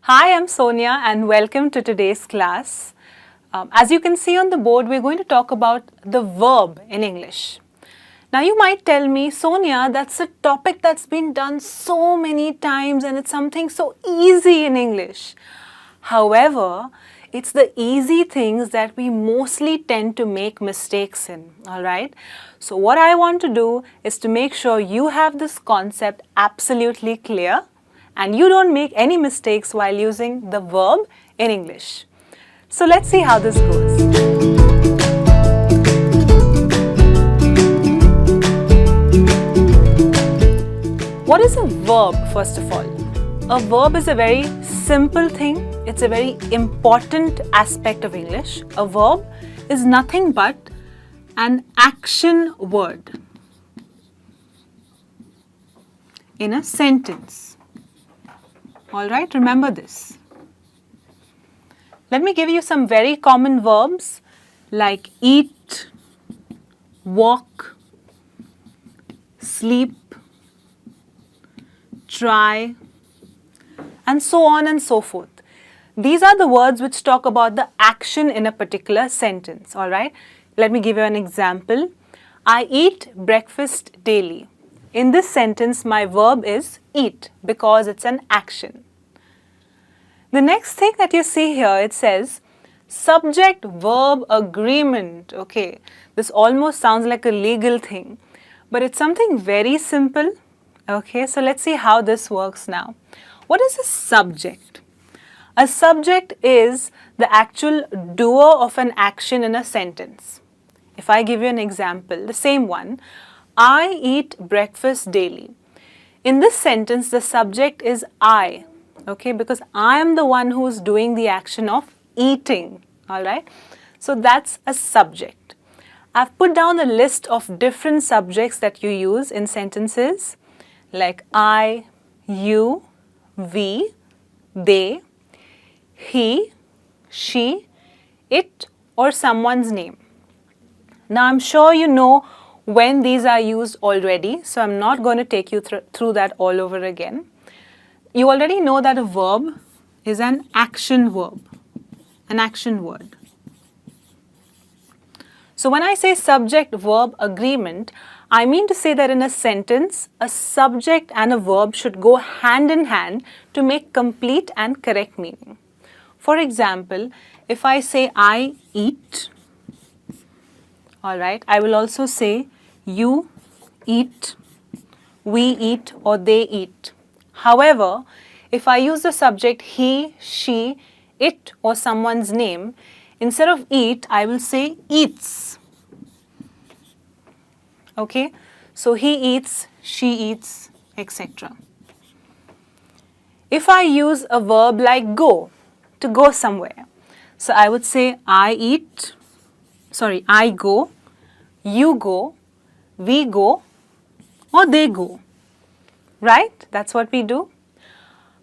Hi, I'm Sonia and welcome to today's class. As you can see on the board, we're going to talk about the verb in English. Now you might tell me, Sonia, that's a topic that's been done so many times and it's something so easy in English. However, it's the easy things that we mostly tend to make mistakes in, alright? So what I want to do is to make sure you have this concept absolutely clear and you don't make any mistakes while using the verb in English. So let's see how this goes. What is a verb, first of all? A verb is a very simple thing. It's a very important aspect of English. A verb is nothing but an action word in a sentence. Alright, remember this. Let me give you some very common verbs like eat, walk, sleep, try, and so on and so forth. These are the words which talk about the action in a particular sentence, alright? Let me give you an example. I eat breakfast daily. In this sentence, my verb is eat because it's an action. The next thing that you see here, it says subject-verb agreement. Okay, this almost sounds like a legal thing, but it's something very simple. Okay, so let's see how this works now. What is a subject? A subject is the actual doer of an action in a sentence. If I give you an example, the same one, I eat breakfast daily. In this sentence, the subject is I, okay, because I am the one who is doing the action of eating, alright? So that's a subject. I've put down a list of different subjects that you use in sentences like I, you, we, they, he, she, it, or someone's name. Now I'm sure you know when these are used already, so I'm not going to take you through that all over again. You already know that a verb is an action verb, an action word. So when I say subject-verb agreement, I mean to say that in a sentence, a subject and a verb should go hand in hand to make complete and correct meaning. For example, if I say I eat, alright, I will also say you eat, we eat, or they eat. However, if I use the subject he, she, it, or someone's name, instead of eat, I will say eats. Okay, so he eats, she eats, etc. If I use a verb like go, to go somewhere, so I would say I go, you go, we go, or they go. Right? That's what we do.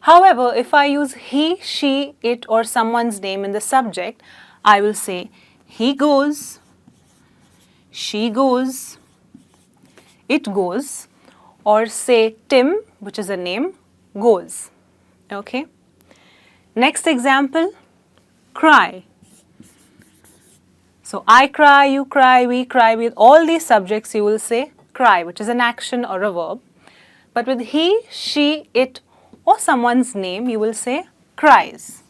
However, if I use he, she, it, or someone's name in the subject, I will say he goes, she goes, it goes, or say Tim, which is a name, goes. Okay? Next example, cry. So I cry, you cry, we cry. With all these subjects, you will say cry, which is an action or a verb. But with he, she, it, or someone's name, you will say cries.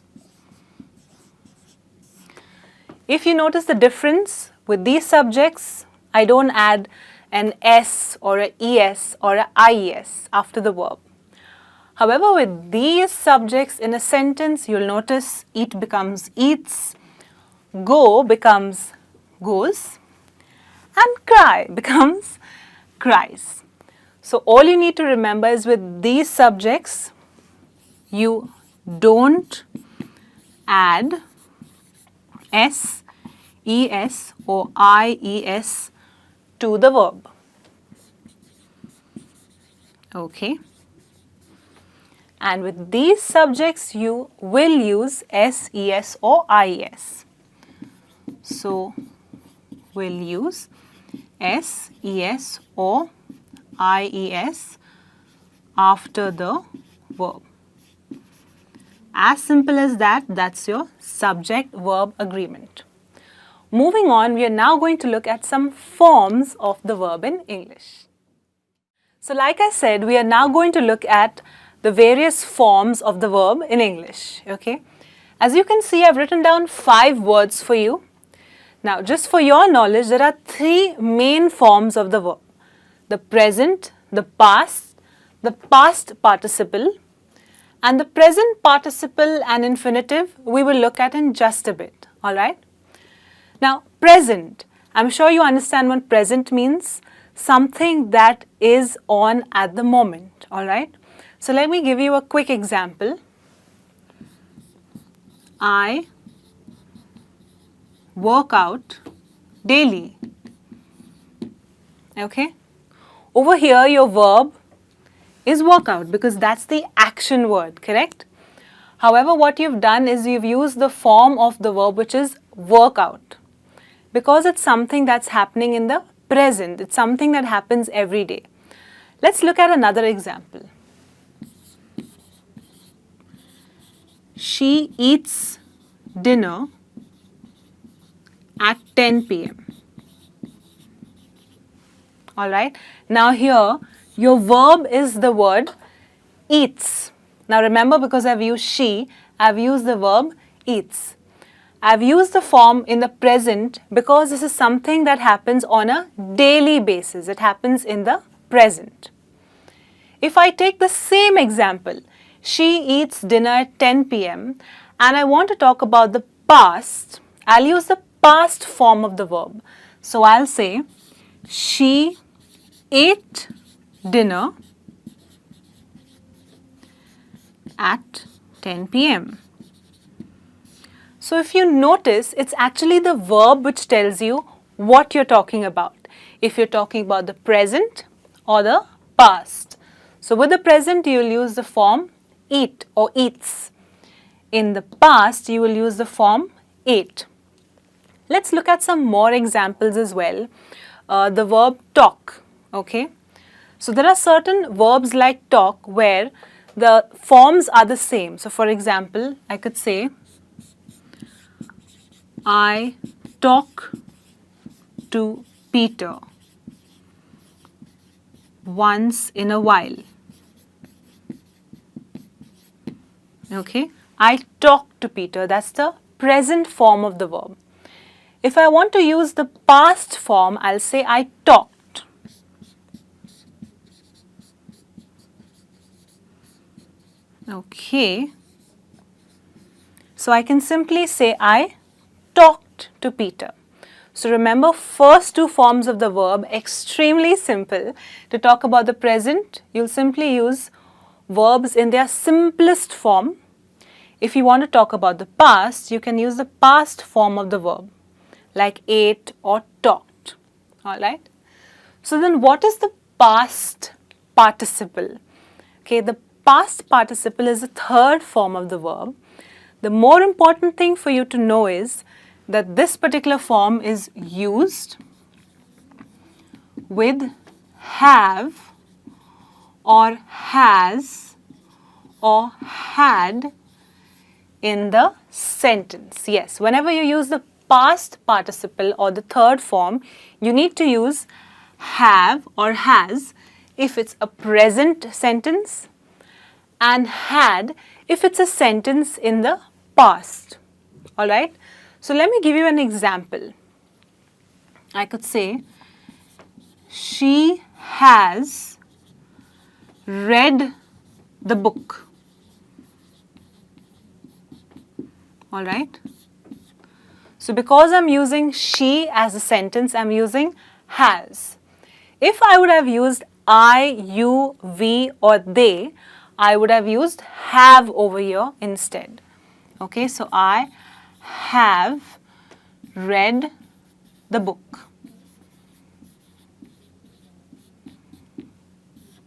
If you notice the difference with these subjects, I don't add an S or a ES or a IES after the verb. However, with these subjects in a sentence, you'll notice eat becomes eats, go becomes goes, and cry becomes cries. So all you need to remember is with these subjects, you don't add S, ES or IES to the verb. Okay. And with these subjects, you will use S, ES or IES. So, we'll use S, ES or IES after the verb. As simple as that, that's your subject-verb agreement. Moving on, we are now going to look at some forms of the verb in English. So like I said, we are now going to look at the various forms of the verb in English, okay? As you can see, I've written down 5 words for you. Now, just for your knowledge, there are 3 main forms of the verb. The present, the past participle, and the present participle and infinitive we will look at in just a bit, alright? Now, present, I'm sure you understand what present means. Something that is on at the moment, alright? So let me give you a quick example. I work out daily. Okay? Over here, your verb is work out because that's the action word, correct? However, what you've done is you've used the form of the verb which is work out because it's something that's happening in the present. It's something that happens every day. Let's look at another example. She eats dinner at 10 p.m. Alright, now here your verb is the word eats. Now remember, because I've used she, I've used the verb eats. I've used the form in the present because this is something that happens on a daily basis. It happens in the present. If I take the same example, she eats dinner at 10 p.m. and I want to talk about the past, I'll use the past form of the verb. So I'll say, she ate dinner at 10 p.m. So if you notice, it's actually the verb which tells you what you're talking about. If you're talking about the present or the past. So with the present, you will use the form eat or eats. In the past, you will use the form ate. Let's look at some more examples as well. The verb talk, okay? So there are certain verbs like talk where the forms are the same. So for example, I could say, I talk to Peter once in a while. Okay, I talk to Peter, that's the present form of the verb. If I want to use the past form, I'll say I talked. Okay, so I can simply say I talked to Peter. So remember, first 2 forms of the verb, extremely simple. To talk about the present, you'll simply use verbs in their simplest form. If you want to talk about the past, you can use the past form of the verb, like ate or talked. Alright? So then what is the past participle? Okay, the past participle is the 3rd form of the verb. The more important thing for you to know is that this particular form is used with have or has or had in the sentence. Yes, whenever you use the past participle or the 3rd form, you need to use have or has if it's a present sentence and had if it's a sentence in the past. Alright, so let me give you an example. I could say, she has read the book. Alright, so because I'm using she as a sentence, I'm using has. If I would have used I, you, we or they, I would have used have over here instead. Okay, so I have read the book.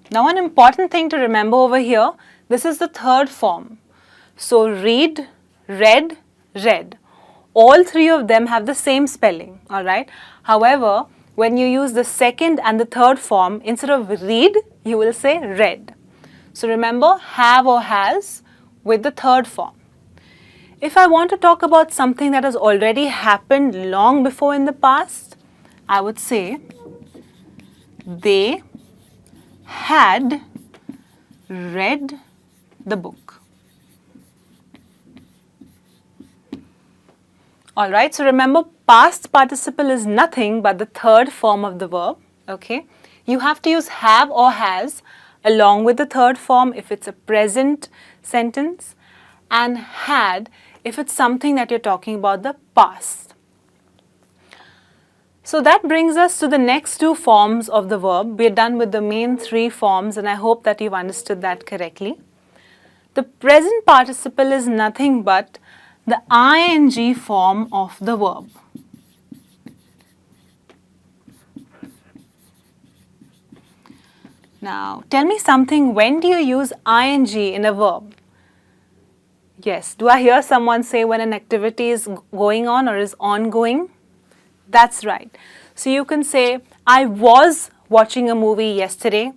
Now an important thing to remember over here, this is the 3rd form. So read, read, read. All 3 of them have the same spelling, alright? However, when you use the 2nd and the 3rd form, instead of read, you will say read. So remember, have or has with the 3rd form. If I want to talk about something that has already happened long before in the past, I would say they had read the book. Alright, so remember, past participle is nothing but the third form of the verb. Okay, you have to use have or has along with the third form if it's a present sentence, and had if it's something that you're talking about the past. So that brings us to the next two forms of the verb. We're done with the main three forms, and I hope that you've understood that correctly. The present participle is nothing but the ing form of the verb. Now, tell me something, when do you use ing in a verb? Yes, do I hear someone say when an activity is going on or is ongoing? That's right. So you can say, I was watching a movie yesterday,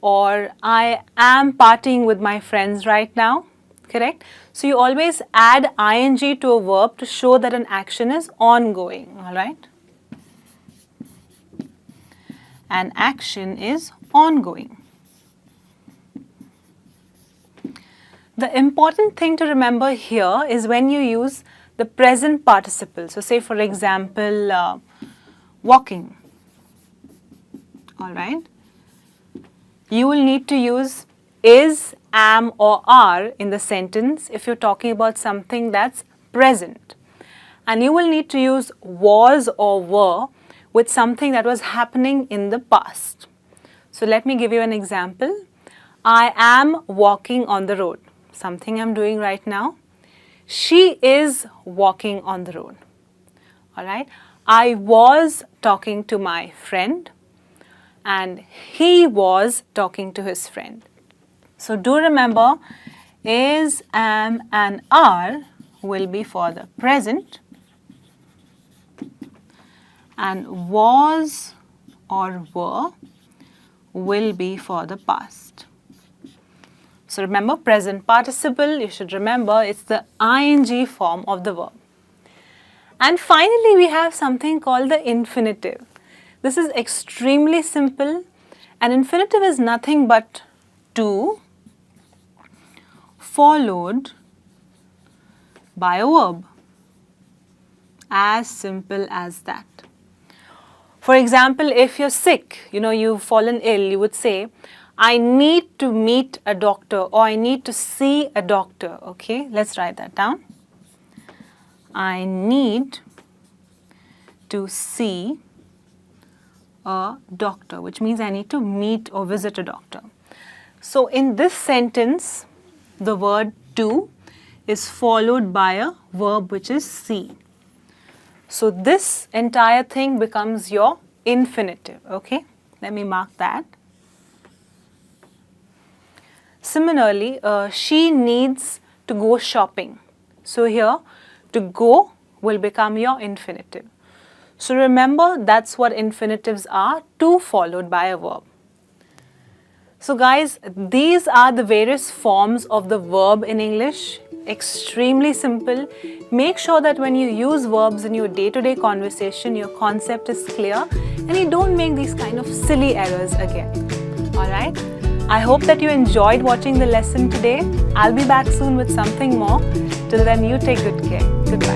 or I am partying with my friends right now. Correct? So you always add ing to a verb to show that an action is ongoing. Alright? An action is ongoing. The important thing to remember here is when you use the present participle. So say for example, walking. Alright? You will need to use is, am or are in the sentence if you're talking about something that's present. And you will need to use was or were with something that was happening in the past. So let me give you an example. I am walking on the road. Something I'm doing right now. She is walking on the road. Alright. I was talking to my friend, and he was talking to his friend. So do remember, is, am and are will be for the present, and was or were will be for the past. So remember, present participle, you should remember it's the ing form of the verb. And finally, we have something called the infinitive. This is extremely simple. An infinitive is nothing but to followed by a verb. As simple as that. For example, if you're sick, you've fallen ill, you would say, I need to meet a doctor, or I need to see a doctor. Okay, let's write that down. I need to see a doctor, which means I need to meet or visit a doctor. So in this sentence, the word to is followed by a verb which is see. So this entire thing becomes your infinitive. Okay, let me mark that. Similarly, she needs to go shopping. So here, to go will become your infinitive. So remember, that's what infinitives are, to followed by a verb. So guys, these are the various forms of the verb in English. Extremely simple. Make sure that when you use verbs in your day-to-day conversation, your concept is clear and you don't make these kind of silly errors again. Alright? I hope that you enjoyed watching the lesson today. I'll be back soon with something more. Till then, you take good care. Goodbye.